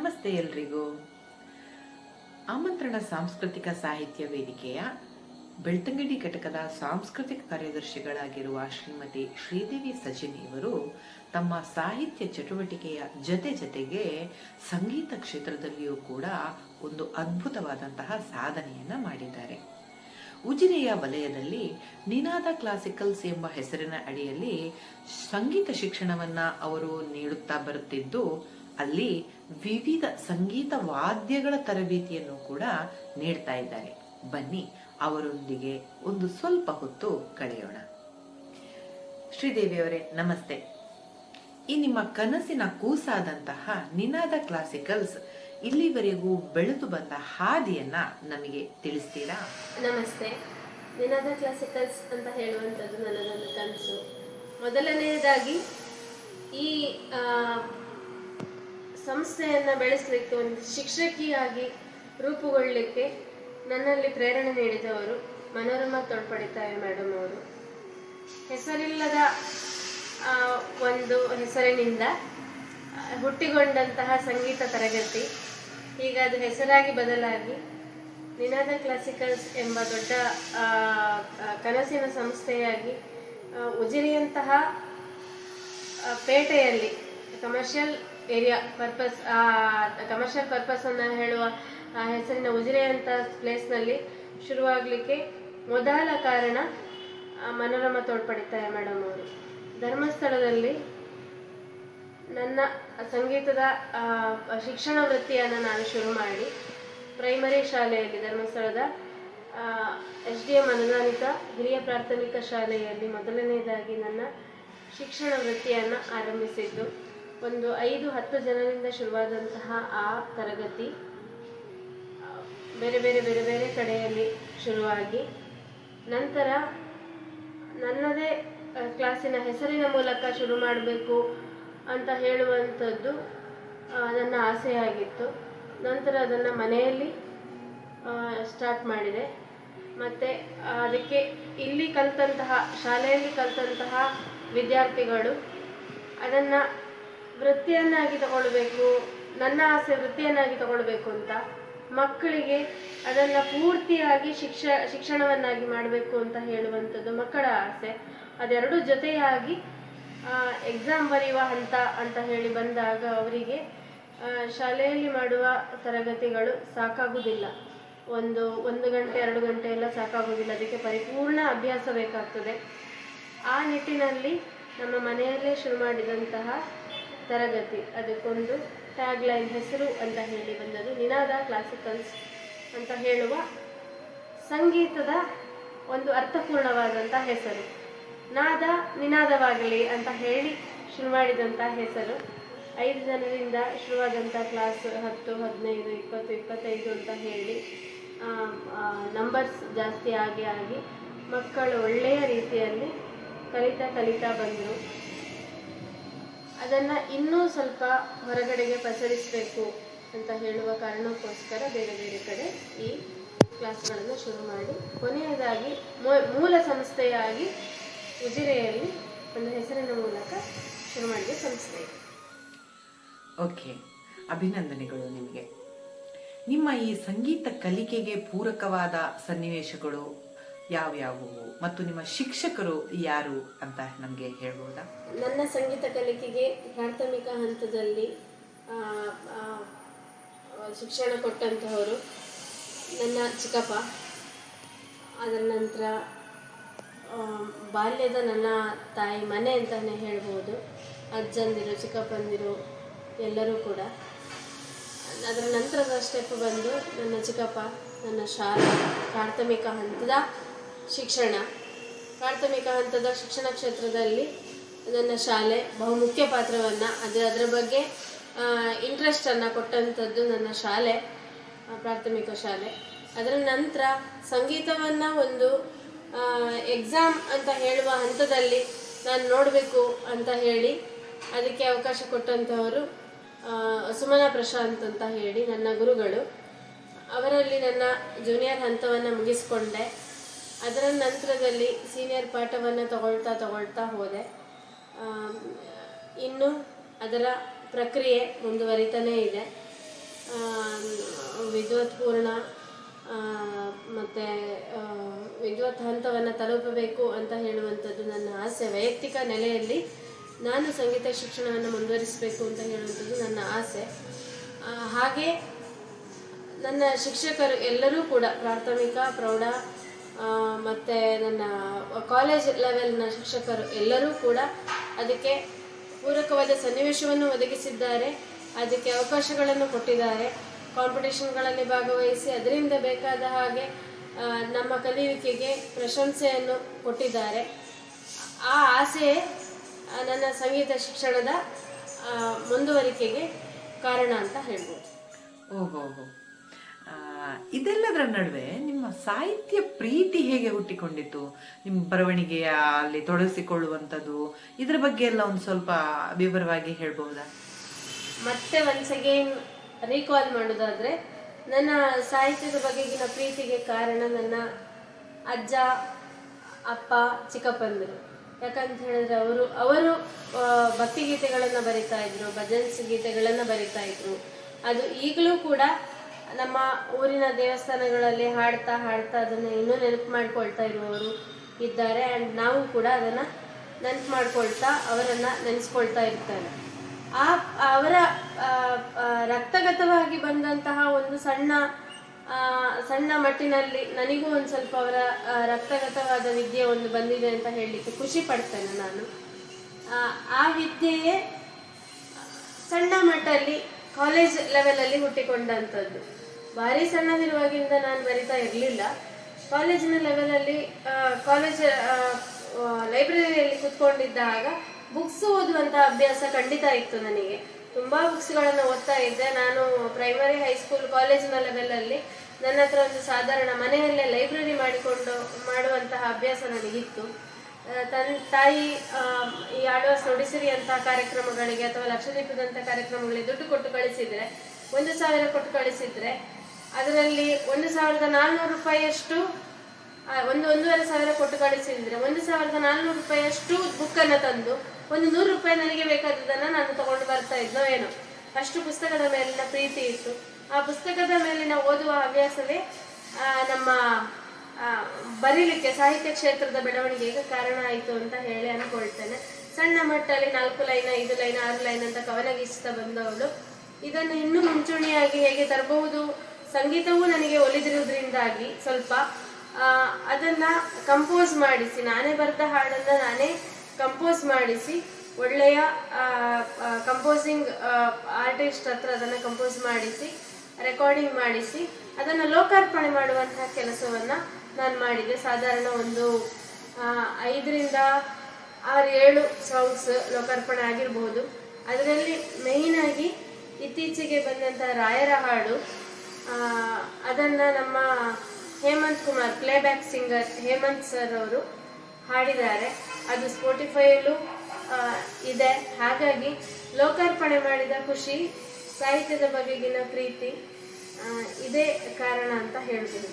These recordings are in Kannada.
ನಮಸ್ತೆ ಎಲ್ರಿಗೂ. ಆಮಂತ್ರಣ ಸಾಂಸ್ಕೃತಿಕ ಸಾಹಿತ್ಯ ವೇದಿಕೆಯ ಬೆಳ್ತಂಗಡಿ ಘಟಕದ ಸಾಂಸ್ಕೃತಿಕ ಕಾರ್ಯದರ್ಶಿಗಳಾಗಿರುವ ಶ್ರೀಮತಿ ಶ್ರೀದೇವಿ ಸಚಿನ್ ಇವರು ತಮ್ಮ ಸಾಹಿತ್ಯ ಚಟುವಟಿಕೆಯ ಜೊತೆಗೆ ಸಂಗೀತ ಕ್ಷೇತ್ರದಲ್ಲಿಯೂ ಕೂಡ ಒಂದು ಅದ್ಭುತವಾದಂತಹ ಸಾಧನೆಯನ್ನ ಮಾಡಿದ್ದಾರೆ. ಉಜಿರೆಯ ವಲಯದಲ್ಲಿ ನಿನಾದ ಕ್ಲಾಸಿಕಲ್ಸ್ ಎಂಬ ಹೆಸರಿನ ಅಡಿಯಲ್ಲಿ ಸಂಗೀತ ಶಿಕ್ಷಣವನ್ನ ಅವರು ನೀಡುತ್ತಾ ಬರುತ್ತಿದ್ದು, ಅಲ್ಲಿ ವಿವಿಧ ಸಂಗೀತ ವಾದ್ಯಗಳ ತರಬೇತಿಯನ್ನು ಕೂಡ ನೀಡ್ತಾ ಇದ್ದಾರೆ. ಬನ್ನಿ ಅವರೊಂದಿಗೆ ಒಂದು ಸ್ವಲ್ಪ ಹೊತ್ತು ಕಳೆಯೋಣ. ಶ್ರೀದೇವಿ ಅವರೇ, ನಮಸ್ತೆ. ಈ ನಿಮ್ಮ ಕನಸಿನ ಕೂಸಾದಂತಹ ನಿನಾದ ಕ್ಲಾಸಿಕಲ್ಸ್ ಇಲ್ಲಿವರೆಗೂ ಬೆಳೆದು ಬಂದ ಹಾದಿಯನ್ನ ನಮಗೆ ತಿಳಿಸ್ತೀರಾ? ನಮಸ್ತೆ. ನಿನಾದ ಕ್ಲಾಸಿಕಲ್ಸ್ ಅಂತ ಹೇಳುವಂಥದ್ದು ನನ್ನದೊಂದು ಕನಸು. ಮೊದಲನೆಯದಾಗಿ ಈ ಸಂಸ್ಥೆಯನ್ನು ಬೆಳೆಸಲಿಕ್ಕೆ, ಒಂದು ಶಿಕ್ಷಕಿಯಾಗಿ ರೂಪುಗೊಳ್ಳಲಿಕ್ಕೆ ನನ್ನಲ್ಲಿ ಪ್ರೇರಣೆ ನೀಡಿದವರು ಮನೋರಮಾ ತೋಳ್ಪಡಿತಾಯ ಮೇಡಮ್ ಅವರು. ಹೆಸರಿಲ್ಲದ ಒಂದು ಹೆಸರಿನಿಂದ ಹುಟ್ಟಿಕೊಂಡಂತಹ ಸಂಗೀತ ತರಗತಿ ಈಗ ಅದು ಹೆಸರಾಗಿ ಬದಲಾಗಿ ನಿನಾದ ಕ್ಲಾಸಿಕಲ್ಸ್ ಎಂಬ ದೊಡ್ಡ ಕನಸಿನ ಸಂಸ್ಥೆಯಾಗಿ ಉಜಿರೆಯಂತಹ ಪೇಟೆಯಲ್ಲಿ commercial area purpose, commercial purpose ಅನ್ನು ಹೇಳುವ ಹೆಸರಿನ ಉಜಿರೆಯಂಥ ಪ್ಲೇಸ್ನಲ್ಲಿ ಶುರುವಾಗಲಿಕ್ಕೆ ಮೊದಲ ಕಾರಣ ಮನೋರಮಾ ತೋಳ್ಪಡಿತಾಯ ಮೇಡಮ್ ಅವರು. ಧರ್ಮಸ್ಥಳದಲ್ಲಿ ನನ್ನ ಸಂಗೀತದ ಶಿಕ್ಷಣ ವೃತ್ತಿಯನ್ನು ನಾನು ಶುರು ಮಾಡಿ ಪ್ರೈಮರಿ ಶಾಲೆಯಲ್ಲಿ, ಧರ್ಮಸ್ಥಳದ SDM ಅನುದಾನಿತ ಹಿರಿಯ ಪ್ರಾಥಮಿಕ ಶಾಲೆಯಲ್ಲಿ ಮೊದಲನೇದಾಗಿ ನನ್ನ ಶಿಕ್ಷಣ ವೃತ್ತಿಯನ್ನು ಆರಂಭಿಸಿದ್ದು. ಒಂದು 5-10 ಜನರಿಂದ ಶುರುವಾದಂತಹ ಆ ತರಗತಿ ಬೇರೆ ಬೇರೆ ಕಡೆಯಲ್ಲಿ ಶುರುವಾಗಿ ನಂತರ ನನ್ನದೇ ಕ್ಲಾಸಿನ ಹೆಸರಿನ ಮೂಲಕ ಶುರು ಮಾಡಬೇಕು ಅಂತ ಹೇಳುವಂಥದ್ದು ನನ್ನ ಆಸೆಯಾಗಿತ್ತು. ನಂತರ ಅದನ್ನು ಮನೆಯಲ್ಲಿ ಸ್ಟಾರ್ಟ್ ಮಾಡಿದೆ. ಮತ್ತು ಅದಕ್ಕೆ ಇಲ್ಲಿ ಕಲಿತಂತಹ, ಶಾಲೆಯಲ್ಲಿ ಕಲಿತಂತಹ ವಿದ್ಯಾರ್ಥಿಗಳು ಅದನ್ನು ವೃತ್ತಿಯನ್ನಾಗಿ ತಗೊಳ್ಬೇಕು, ನನ್ನ ಆಸೆ ವೃತ್ತಿಯನ್ನಾಗಿ ತಗೊಳ್ಬೇಕು ಅಂತ, ಮಕ್ಕಳಿಗೆ ಅದನ್ನು ಪೂರ್ತಿಯಾಗಿ ಶಿಕ್ಷಣವನ್ನಾಗಿ ಮಾಡಬೇಕು ಅಂತ ಹೇಳುವಂಥದ್ದು ಮಕ್ಕಳ ಆಸೆ. ಅದೆರಡೂ ಜೊತೆಯಾಗಿ ಎಕ್ಸಾಮ್ ಬರೆಯುವ ಹಂತ ಅಂತ ಹೇಳಿ ಬಂದಾಗ ಅವರಿಗೆ ಶಾಲೆಯಲ್ಲಿ ಮಾಡುವ ತರಗತಿಗಳು ಸಾಕಾಗುವುದಿಲ್ಲ. ಒಂದು ಗಂಟೆ 2 ಗಂಟೆ ಎಲ್ಲ ಸಾಕಾಗುವುದಿಲ್ಲ, ಅದಕ್ಕೆ ಪರಿಪೂರ್ಣ ಅಭ್ಯಾಸ ಬೇಕಾಗ್ತದೆ. ಆ ನಿಟ್ಟಿನಲ್ಲಿ ನಮ್ಮ ಮನೆಯಲ್ಲೇ ಶುರು ಮಾಡಿದಂತಹ ತರಗತಿ, ಅದಕ್ಕೊಂದು ಟ್ಯಾಗ್ಲೈನ್ ಹೆಸರು ಅಂತ ಹೇಳಿ ಬಂದದ್ದು ನಿನಾದ ಕ್ಲಾಸಿಕಲ್ಸ್ ಅಂತ ಹೇಳುವ ಸಂಗೀತದ ಒಂದು ಅರ್ಥಪೂರ್ಣವಾದಂಥ ಹೆಸರು. ನಾದ ನಿನಾದವಾಗಲಿ ಅಂತ ಹೇಳಿ ಶುರು ಮಾಡಿದಂಥ ಹೆಸರು. 5 ಜನರಿಂದ ಶುರುವಾದಂಥ ಕ್ಲಾಸ್ 10, 15, 20, 25 ಅಂತ ಹೇಳಿ ನಂಬರ್ಸ್ ಜಾಸ್ತಿ ಆಗಿ ಮಕ್ಕಳು ಒಳ್ಳೆಯ ರೀತಿಯಲ್ಲಿ ಕಲಿತಾ ಬಂದರು. ಅದನ್ನು ಇನ್ನೂ ಸ್ವಲ್ಪ ಹೊರಗಡೆಗೆ ಪಸರಿಸಬೇಕು ಅಂತ ಹೇಳುವ ಕಾರಣಕ್ಕೋಸ್ಕರ ಬೇರೆ ಕಡೆ ಈ ಕ್ಲಾಸ್ಗಳನ್ನು ಶುರು ಮಾಡಿ ಕೊನೆಯದಾಗಿ ಮೂಲ ಸಂಸ್ಥೆಯಾಗಿ ಉಜಿರೆಯಲ್ಲಿ ಒಂದು ಹೆಸರಿನ ಮೂಲಕ ಶುರು ಮಾಡಿದ ಸಂಸ್ಥೆ. ಓಕೆ, ಅಭಿನಂದನೆಗಳು ನಿಮಗೆ. ನಿಮ್ಮ ಈ ಸಂಗೀತ ಕಲಿಕೆಗೆ ಪೂರಕವಾದ ಸನ್ನಿವೇಶಗಳು ಯಾವ್ಯಾವುವು ಮತ್ತು ನಿಮ್ಮ ಶಿಕ್ಷಕರು ಯಾರು ಅಂತ ನಮಗೆ ಹೇಳ್ಬೋದಾ? ನನ್ನ ಸಂಗೀತ ಕಲಿಕೆಗೆ ಪ್ರಾಥಮಿಕ ಹಂತದಲ್ಲಿ ಶಿಕ್ಷಣ ಕೊಟ್ಟಂತಹವರು ನನ್ನ ಚಿಕ್ಕಪ್ಪ. ಅದರ ನಂತರ ಬಾಲ್ಯದ ನನ್ನ ತಾಯಿ ಮನೆ ಅಂತಲೇ ಹೇಳ್ಬೋದು. ಅಜ್ಜಂದಿರು, ಚಿಕ್ಕಪ್ಪಂದಿರು ಎಲ್ಲರೂ ಕೂಡ. ಅದರ ನಂತರದ ಸ್ಟೆಪ್ ಬಂದು ನನ್ನ ಚಿಕ್ಕಪ್ಪ, ನನ್ನ ಶಾಲೆ, ಪ್ರಾಥಮಿಕ ಹಂತದ ಶಿಕ್ಷಣ ಕ್ಷೇತ್ರದಲ್ಲಿ ನನ್ನ ಶಾಲೆ ಬಹುಮುಖ್ಯ ಪಾತ್ರವನ್ನು, ಅದರ ಬಗ್ಗೆ ಇಂಟ್ರೆಸ್ಟನ್ನು ಕೊಟ್ಟಂಥದ್ದು ನನ್ನ ಶಾಲೆ, ಪ್ರಾಥಮಿಕ ಶಾಲೆ. ಅದರ ನಂತರ ಸಂಗೀತವನ್ನು ಒಂದು ಎಕ್ಸಾಮ್ ಅಂತ ಹೇಳುವ ಹಂತದಲ್ಲಿ ನಾನು ನೋಡಬೇಕು ಅಂತ ಹೇಳಿ ಅದಕ್ಕೆ ಅವಕಾಶ ಕೊಟ್ಟಂಥವರು ಸುಮನಾ ಪ್ರಶಾಂತ್ ಅಂತ ಹೇಳಿ ನನ್ನ ಗುರುಗಳು. ಅವರಲ್ಲಿ ನನ್ನ ಜೂನಿಯರ್ ಹಂತವನ್ನು ಮುಗಿಸ್ಕೊಂಡೆ. ಅದರ ನಂತರದಲ್ಲಿ ಸೀನಿಯರ್ ಪಾಠವನ್ನು ತಗೊಳ್ತಾ ಹೋದೆ. ಇನ್ನು ಅದರ ಪ್ರಕ್ರಿಯೆ ಮುಂದುವರಿತಾನೇ ಇದೆ. ವಿದ್ವತ್ಪೂರ್ಣ ಮತ್ತು ವಿದ್ವತ್ ಹಂತವನ್ನು ತಲುಪಬೇಕು ಅಂತ ಹೇಳುವಂಥದ್ದು ನನ್ನ ಆಸೆ. ವೈಯಕ್ತಿಕ ನೆಲೆಯಲ್ಲಿ ನಾನು ಸಂಗೀತ ಶಿಕ್ಷಣವನ್ನು ಮುಂದುವರಿಸಬೇಕು ಅಂತ ಹೇಳುವಂಥದ್ದು ನನ್ನ ಆಸೆ. ಹಾಗೆ ನನ್ನ ಶಿಕ್ಷಕರು ಎಲ್ಲರೂ ಕೂಡ ಪ್ರಾಥಮಿಕ, ಪ್ರೌಢ ಮತ್ತು ನನ್ನ ಕಾಲೇಜ್ ಲೆವೆಲ್ನ ಶಿಕ್ಷಕರು ಎಲ್ಲರೂ ಕೂಡ ಅದಕ್ಕೆ ಪೂರಕವಾದ ಸನ್ನಿವೇಶವನ್ನು ಒದಗಿಸಿದ್ದಾರೆ, ಅದಕ್ಕೆ ಅವಕಾಶಗಳನ್ನು ಕೊಟ್ಟಿದ್ದಾರೆ. ಕಾಂಪಿಟೇಷನ್ಗಳಲ್ಲಿ ಭಾಗವಹಿಸಿ ಅದರಿಂದ ಬೇಕಾದ ಹಾಗೆ ನಮ್ಮ ಕಲಿಯುವಿಕೆಗೆ ಪ್ರಶಂಸೆಯನ್ನು ಕೊಟ್ಟಿದ್ದಾರೆ. ಆ ಆಸೆಯೇ ನನ್ನ ಸಂಗೀತ ಶಿಕ್ಷಣದ ಮುಂದುವರಿಕೆಗೆ ಕಾರಣ ಅಂತ ಹೇಳ್ಬೋದು. ಓಹೋ, ಇದೆಲ್ಲದರ ನಡುವೆ ನಿಮ್ಮ ಸಾಹಿತ್ಯ ಪ್ರೀತಿ ಹೇಗೆ ಹುಟ್ಟಿಕೊಂಡಿತ್ತು? ನಿಮ್ಮ ಬರವಣಿಗೆಯ ಅಲ್ಲಿ ತೊಡಗಿಸಿಕೊಳ್ಳುವಂಥದ್ದು, ಇದರ ಬಗ್ಗೆ ಎಲ್ಲ ಒಂದು ಸ್ವಲ್ಪ ವಿವರವಾಗಿ ಹೇಳ್ಬಹುದಾ? ಮತ್ತೆ ಒನ್ಸ್ ಅಗೇನ್ ರೀಕಾಲ್ ಮಾಡೋದಾದರೆ, ನನ್ನ ಸಾಹಿತ್ಯದ ಬಗೆಗಿನ ಪ್ರೀತಿಗೆ ಕಾರಣ ನನ್ನ ಅಜ್ಜ, ಅಪ್ಪ, ಚಿಕ್ಕಪ್ಪಂದರು. ಯಾಕಂತ ಹೇಳಿದ್ರೆ ಅವರು ಭಕ್ತಿಗೀತೆಗಳನ್ನು ಬರಿತಾ ಇದ್ರು, ಭಜನ್ಸ್ ಗೀತೆಗಳನ್ನು ಬರಿತಾ ಇದ್ರು. ಅದು ಈಗಲೂ ಕೂಡ ನಮ್ಮ ಊರಿನ ದೇವಸ್ಥಾನಗಳಲ್ಲಿ ಹಾಡ್ತಾ ಅದನ್ನು ಇನ್ನೂ ನೆನಪು ಮಾಡ್ಕೊಳ್ತಾ ಇರುವವರು ಇದ್ದಾರೆ. ಆ್ಯಂಡ್ ನಾವು ಕೂಡ ಅದನ್ನು ನೆನಪು ಮಾಡ್ಕೊಳ್ತಾ ಅವರನ್ನು ನೆನೆಸ್ಕೊಳ್ತಾ ಇರ್ತಾರೆ. ಅವರ ರಕ್ತಗತವಾಗಿ ಬಂದಂತಹ ಒಂದು ಸಣ್ಣ ಮಟ್ಟಿನಲ್ಲಿ ನನಗೂ ಒಂದು ಸ್ವಲ್ಪ ಅವರ ರಕ್ತಗತವಾದ ವಿದ್ಯೆ ಒಂದು ಬಂದಿದೆ ಅಂತ ಹೇಳಲಿಕ್ಕೆ ಖುಷಿ ಪಡ್ತೇನೆ ನಾನು. ಆ ವಿದ್ಯೆಯೇ ಸಣ್ಣ ಮಟ್ಟಲ್ಲಿ ಕಾಲೇಜ್ ಲೆವೆಲಲ್ಲಿ ಹುಟ್ಟಿಕೊಂಡಂಥದ್ದು. ಭಾರಿ ಸಣ್ಣದಿರುವಾಗಿಂದ ನಾನು ಬರಿತಾ ಇರಲಿಲ್ಲ. ಕಾಲೇಜಿನ ಲೆವೆಲಲ್ಲಿ ಕಾಲೇಜ್ ಲೈಬ್ರರಿಯಲ್ಲಿ ಕೂತ್ಕೊಂಡಿದ್ದಾಗ ಬುಕ್ಸ್ ಓದುವಂಥ ಅಭ್ಯಾಸ ಖಂಡಿತ ಇತ್ತು ನನಗೆ. ತುಂಬ ಬುಕ್ಸ್ಗಳನ್ನು ಓದ್ತಾ ಇದ್ದೆ ನಾನು. ಪ್ರೈಮರಿ, ಹೈಸ್ಕೂಲ್, ಕಾಲೇಜಿನ ಲೆವೆಲಲ್ಲಿ ನನ್ನ ಹತ್ರ ಒಂದು ಸಾಧಾರಣ ಮನೆಯಲ್ಲೇ ಲೈಬ್ರರಿ ಮಾಡುವಂತಹ ಅಭ್ಯಾಸ ನನಗಿತ್ತು. ತಾಯಿ ಈ ಆಳ್ವಾಸ್ ನುಡಿಸಿರಿ ಅಂತ ಕಾರ್ಯಕ್ರಮಗಳಿಗೆ ಅಥವಾ ಲಕ್ಷದೀಪದಂಥ ಕಾರ್ಯಕ್ರಮಗಳಿಗೆ ದುಡ್ಡು ಕೊಟ್ಟು ಕಳಿಸಿದರೆ, 1,000 ಕೊಟ್ಟು ಕಳಿಸಿದರೆ ಅದರಲ್ಲಿ 1,400 ರೂಪಾಯಿಯಷ್ಟು, 1,500 ಕೊಟ್ಟು ಕಳಿಸಿದ್ರೆ 1,400 ರೂಪಾಯಿಯಷ್ಟು ಬುಕ್ಕನ್ನು ತಂದು 100 ರೂಪಾಯಿ ನನಗೆ ಬೇಕಾದದನ್ನು ನಾನು ತಗೊಂಡು ಬರ್ತಾ ಇದ್ನೋ ಏನೋ. ಅಷ್ಟು ಪುಸ್ತಕದ ಮೇಲಿನ ಪ್ರೀತಿ ಇತ್ತು. ಆ ಪುಸ್ತಕದ ಮೇಲಿನ ಓದುವ ಹವ್ಯಾಸವೇ ನಮ್ಮ ಬರೀಲಿಕ್ಕೆ ಸಾಹಿತ್ಯ ಕ್ಷೇತ್ರದ ಬೆಳವಣಿಗೆಗೆ ಕಾರಣ ಆಯಿತು ಅಂತ ಹೇಳಿ ಅನ್ಕೊಳ್ತೇನೆ. ಸಣ್ಣ ಮಟ್ಟಲ್ಲಿ 4 ಲೈನ್, 5 ಲೈನ್, 6 ಲೈನ್ ಅಂತ ಕವನ ಗೀಸ್ತಾ ಬಂದವಳು ಇದನ್ನು ಇನ್ನೂ ಮುಂಚೂಣಿಯಾಗಿ ಹೇಗೆ ತರಬಹುದು, ಸಂಗೀತವೂ ನನಗೆ ಒಲಿದಿರುವುದರಿಂದಾಗಿ ಸ್ವಲ್ಪ ಅದನ್ನು ಕಂಪೋಸ್ ಮಾಡಿಸಿ, ನಾನೇ ಬರೆದ ಹಾಡನ್ನು ನಾನೇ ಕಂಪೋಸ್ ಮಾಡಿಸಿ, ಒಳ್ಳೆಯ ಕಂಪೋಸಿಂಗ್ ಆರ್ಟಿಸ್ಟ್ ಹತ್ರ ಅದನ್ನು ಕಂಪೋಸ್ ಮಾಡಿಸಿ, ರೆಕಾರ್ಡಿಂಗ್ ಮಾಡಿಸಿ ಅದನ್ನು ಲೋಕಾರ್ಪಣೆ ಮಾಡುವಂತಹ ಕೆಲಸವನ್ನು ನಾನು ಮಾಡಿದೆ. ಸಾಧಾರಣ ಒಂದು 5ರಿಂದ 6-7 ಸಾಂಗ್ಸ್ ಲೋಕಾರ್ಪಣೆ ಆಗಿರಬಹುದು. ಅದರಲ್ಲಿ ಮೇಯ್ನಾಗಿ ಇತ್ತೀಚೆಗೆ ಬಂದಂತಹ ರಾಯರ ಹಾಡು, ಅದನ್ನು ನಮ್ಮ Hemanth Kumar, playback singer Hemanth sir ಅವರು ಹಾಡಿದ್ದಾರೆ. ಅದು ಸ್ಪೋಟಿಫೈಯಲ್ಲೂ ಇದೆ. ಹಾಗಾಗಿ ಲೋಕಾರ್ಪಣೆ ಮಾಡಿದ ಖುಷಿ, ಸಾಹಿತ್ಯದ ಬಗೆಗಿನ ಪ್ರೀತಿ ಇದೇ ಕಾರಣ ಅಂತ ಹೇಳ್ಬೋದು.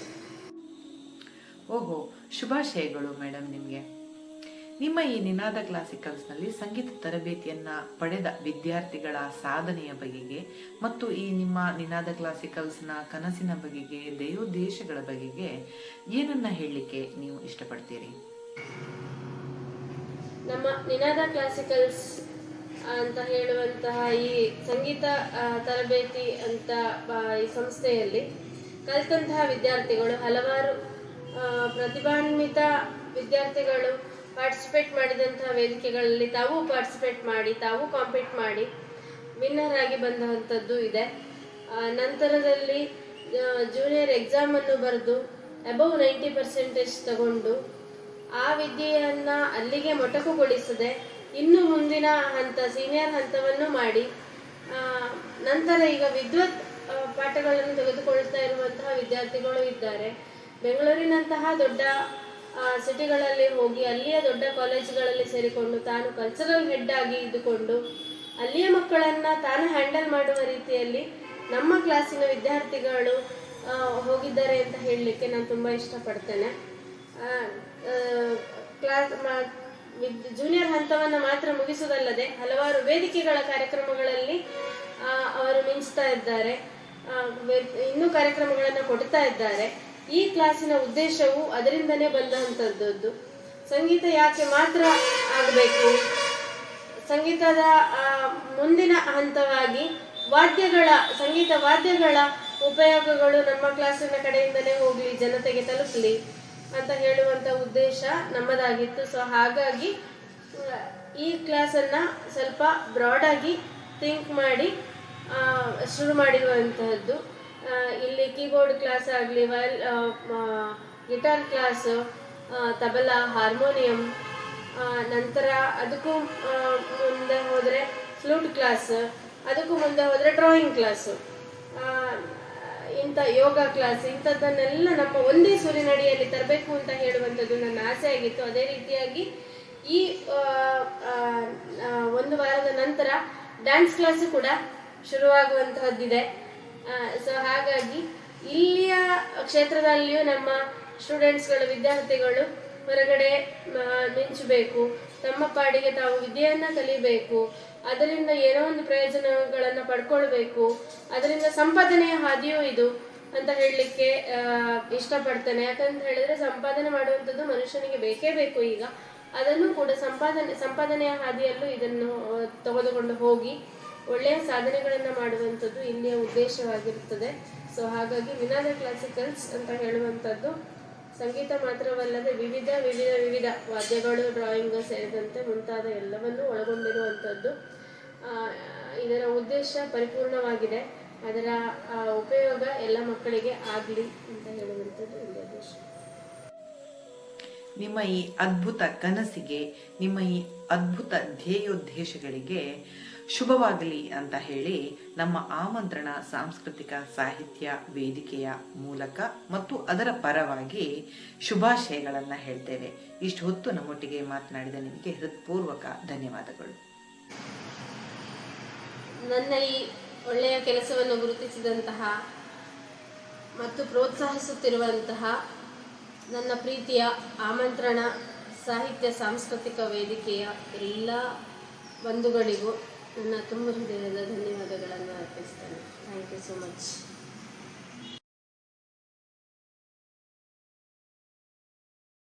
ಓಹೋ, ಶುಭಾಶಯಗಳು ಮೇಡಮ್ ನಿಮಗೆ. ನಿಮ್ಮ ಈ ನಿನಾದ ಕ್ಲಾಸಿಕಲ್ಸ್ನಲ್ಲಿ ಸಂಗೀತ ತರಬೇತಿಯನ್ನು ಪಡೆದ ವಿದ್ಯಾರ್ಥಿಗಳ ಸಾಧನೆಯ ಬಗೆಗೆ ಮತ್ತು ಈ ನಿಮ್ಮ ನಿನಾದ ಕ್ಲಾಸಿಕಲ್ಸ್ನ ಕನಸಿನ ಬಗೆಗೆ, ದೇಶಗಳ ಬಗೆಗೆ ಏನನ್ನ ಹೇಳಲಿಕ್ಕೆ ನೀವು ಇಷ್ಟಪಡ್ತೀರಿ? ನಮ್ಮ ನಿನಾದ ಕ್ಲಾಸಿಕಲ್ಸ್ ಅಂತ ಹೇಳುವಂತಹ ಈ ಸಂಗೀತ ತರಬೇತಿ ಅಂತ ಈ ಸಂಸ್ಥೆಯಲ್ಲಿ ಕಲಿತಂತಹ ವಿದ್ಯಾರ್ಥಿಗಳು, ಹಲವಾರು ಪ್ರತಿಭಾನ್ವಿತ ವಿದ್ಯಾರ್ಥಿಗಳು ಪಾರ್ಟಿಸಿಪೇಟ್ ಮಾಡಿದಂತಹ ವೇದಿಕೆಗಳಲ್ಲಿ ತಾವು ಪಾರ್ಟಿಸಿಪೇಟ್ ಮಾಡಿ, ತಾವು ಕಾಂಪೀಟ್ ಮಾಡಿ ವಿನ್ನರ್ ಆಗಿ ಬಂದಂಥದ್ದು ಇದೆ. ನಂತರದಲ್ಲಿ ಜೂನಿಯರ್ ಎಕ್ಸಾಮನ್ನು ಬರೆದು ಅಬೌವ್ 90% ತಗೊಂಡು ಆ ವಿದ್ಯೆಯನ್ನು ಅಲ್ಲಿಗೆ ಮೊಟಕುಗೊಳಿಸದೆ ಇನ್ನು ಮುಂದಿನ ಹಂತ, ಸೀನಿಯರ್ ಹಂತವನ್ನು ಮಾಡಿ ನಂತರ ಈಗ ವಿದ್ವತ್ ಪಾಠಗಳನ್ನು ತೆಗೆದುಕೊಳ್ತಾ ಇರುವಂತಹ ವಿದ್ಯಾರ್ಥಿಗಳು ಇದ್ದಾರೆ. ಬೆಂಗಳೂರಿನಂತಹ ದೊಡ್ಡ ಸಿಟಿಗಳಲ್ಲಿ ಹೋಗಿ ಅಲ್ಲಿಯ ದೊಡ್ಡ ಕಾಲೇಜುಗಳಲ್ಲಿ ಸೇರಿಕೊಂಡು ತಾನು ಕಲ್ಚರಲ್ ಹೆಡ್ ಆಗಿ ಇದ್ದುಕೊಂಡು ಅಲ್ಲಿಯ ಮಕ್ಕಳನ್ನು ತಾನು ಹ್ಯಾಂಡಲ್ ಮಾಡುವ ರೀತಿಯಲ್ಲಿ ನಮ್ಮ ಕ್ಲಾಸಿನ ವಿದ್ಯಾರ್ಥಿಗಳು ಹೋಗಿದ್ದಾರೆ ಅಂತ ಹೇಳಲಿಕ್ಕೆ ನಾನು ತುಂಬ ಇಷ್ಟಪಡ್ತೇನೆ. ಜೂನಿಯರ್ ಹಂತವನ್ನು ಮಾತ್ರ ಮುಗಿಸುವುದಲ್ಲದೆ ಹಲವಾರು ವೇದಿಕೆಗಳ ಕಾರ್ಯಕ್ರಮಗಳಲ್ಲಿ ಅವರು ಮಿಂಚ್ತಾ ಇದ್ದಾರೆ. ಇನ್ನೂ ಕಾರ್ಯಕ್ರಮಗಳನ್ನು ಕೊಡ್ತಾ ಇದ್ದಾರೆ. ಈ ಕ್ಲಾಸಿನ ಉದ್ದೇಶವು ಅದರಿಂದನೇ ಬಂದಂಥದ್ದು. ಸಂಗೀತ ಯಾಕೆ ಮಾತ್ರ ಆಗಬೇಕು, ಸಂಗೀತದ ಮುಂದಿನ ಹಂತವಾಗಿ ಸಂಗೀತ ವಾದ್ಯಗಳ ಉಪಯೋಗಗಳು ನಮ್ಮ ಕ್ಲಾಸಿನ ಕಡೆಯಿಂದಲೇ ಹೋಗಲಿ, ಜನತೆಗೆ ತಲುಪಲಿ ಅಂತ ಹೇಳುವಂಥ ಉದ್ದೇಶ ನಮ್ಮದಾಗಿತ್ತು. ಸೊ ಹಾಗಾಗಿ ಈ ಕ್ಲಾಸನ್ನು ಸ್ವಲ್ಪ ಬ್ರಾಡಾಗಿ ಥಿಂಕ್ ಮಾಡಿ ಶುರು ಮಾಡಿರುವಂತಹದ್ದು. ಇಲ್ಲಿ ಕೀಬೋರ್ಡ್ ಕ್ಲಾಸ್ ಆಗಲಿ, ಗಿಟಾರ್ ಕ್ಲಾಸು, ತಬಲಾ, ಹಾರ್ಮೋನಿಯಂ, ನಂತರ ಅದಕ್ಕೂ ಮುಂದೆ ಹೋದರೆ ಫ್ಲೂಟ್ ಕ್ಲಾಸ್, ಅದಕ್ಕೂ ಮುಂದೆ ಹೋದರೆ ಡ್ರಾಯಿಂಗ್ ಕ್ಲಾಸು, ಇಂಥ ಯೋಗ ಕ್ಲಾಸ್, ಇಂಥದ್ದನ್ನೆಲ್ಲ ನಮ್ಮ ಒಂದೇ ಸೂರಿನಡಿಯಲ್ಲಿ ತರಬೇಕು ಅಂತ ಹೇಳುವಂಥದ್ದು ನನ್ನ ಆಸೆ ಆಗಿತ್ತು. ಅದೇ ರೀತಿಯಾಗಿ ಈ ಒಂದು ವಾರದ ನಂತರ ಡ್ಯಾನ್ಸ್ ಕ್ಲಾಸು ಕೂಡ ಶುರುವಾಗುವಂತಹದ್ದಿದೆ. ಸೊ ಹಾಗಾಗಿ ಇಲ್ಲಿಯ ಕ್ಷೇತ್ರದಲ್ಲಿಯೂ ನಮ್ಮ ಸ್ಟೂಡೆಂಟ್ಸ್ಗಳು, ವಿದ್ಯಾರ್ಥಿಗಳು ಹೊರಗಡೆ ಮಿಂಚಬೇಕು, ತಮ್ಮ ಪಾಡಿಗೆ ತಾವು ವಿದ್ಯೆಯನ್ನು ಕಲಿಬೇಕು, ಅದರಿಂದ ಏನೋ ಒಂದು ಪ್ರಯೋಜನಗಳನ್ನು ಪಡ್ಕೊಳ್ಬೇಕು, ಅದರಿಂದ ಸಂಪಾದನೆಯ ಹಾದಿಯೂ ಇದು ಅಂತ ಹೇಳಲಿಕ್ಕೆ ಇಷ್ಟಪಡ್ತೇನೆ. ಯಾಕಂತ ಹೇಳಿದ್ರೆ ಸಂಪಾದನೆ ಮಾಡುವಂಥದ್ದು ಮನುಷ್ಯನಿಗೆ ಬೇಕೇ ಬೇಕು. ಈಗ ಅದನ್ನು ಕೂಡ ಸಂಪಾದನೆಯ ಹಾದಿಯಲ್ಲೂ ಇದನ್ನು ತೆಗೆದುಕೊಂಡು ಹೋಗಿ ಒಳ್ಳೆಯ ಸಾಧನೆಗಳನ್ನು ಮಾಡುವಂಥದ್ದು ಇಲ್ಲಿಯ ಉದ್ದೇಶವಾಗಿರುತ್ತದೆ. ಸೊ ಹಾಗಾಗಿ ನಿನಾದ ಕ್ಲಾಸಿಕಲ್ಸ್ ಅಂತ ಹೇಳುವಂಥದ್ದು ಸಂಗೀತ ಮಾತ್ರವಲ್ಲದೆ ವಿವಿಧ ವಾದ್ಯಗಳು, ಡ್ರಾಯಿಂಗ್ ಸೇರಿದಂತೆ ಮುಂತಾದ ಎಲ್ಲವನ್ನೂ ಒಳಗೊಂಡಿರುವಂಥದ್ದು. ಇದರ ಉದ್ದೇಶ ಪರಿಪೂರ್ಣವಾಗಿದೆ. ಅದರ ಉಪಯೋಗ ಎಲ್ಲ ಮಕ್ಕಳಿಗೆ ಆಗಲಿ ಅಂತ ಹೇಳುವಂಥದ್ದು ಇಲ್ಲಿ ಉದ್ದೇಶ. ನಿಮ್ಮ ಈ ಅದ್ಭುತ ಕನಸಿಗೆ, ನಿಮ್ಮ ಈ ಅದ್ಭುತ ಧ್ಯೇಯೋದ್ದೇಶಗಳಿಗೆ ಶುಭವಾಗಲಿ ಅಂತ ಹೇಳಿ ನಮ್ಮ ಆಮಂತ್ರಣ ಸಾಂಸ್ಕೃತಿಕ ಸಾಹಿತ್ಯ ವೇದಿಕೆಯ ಮೂಲಕ ಮತ್ತು ಅದರ ಪರವಾಗಿ ಶುಭಾಶಯಗಳನ್ನು ಹೇಳ್ತೇವೆ. ಇಷ್ಟು ಹೊತ್ತು ನಮ್ಮೊಟ್ಟಿಗೆ ಮಾತನಾಡಿದ ನಿಮಗೆ ಹೃತ್ಪೂರ್ವಕ ಧನ್ಯವಾದಗಳು. ನನ್ನ ಈ ಒಳ್ಳೆಯ ಕೆಲಸವನ್ನು ಗುರುತಿಸಿದಂತಹ ಮತ್ತು ಪ್ರೋತ್ಸಾಹಿಸುತ್ತಿರುವಂತಹ ನನ್ನ ಪ್ರೀತಿಯ ಆಮಂತ್ರಣ ಸಾಹಿತ್ಯ ಸಾಂಸ್ಕೃತಿಕ ವೇದಿಕೆಯ ಎಲ್ಲ ಬಂಧುಗಳಿಗೂ ನನ್ನ ತುಂಬ ಹೃದಯದ ಧನ್ಯವಾದಗಳನ್ನು ಅರ್ಪಿಸ್ತೇನೆ. Thank you so much.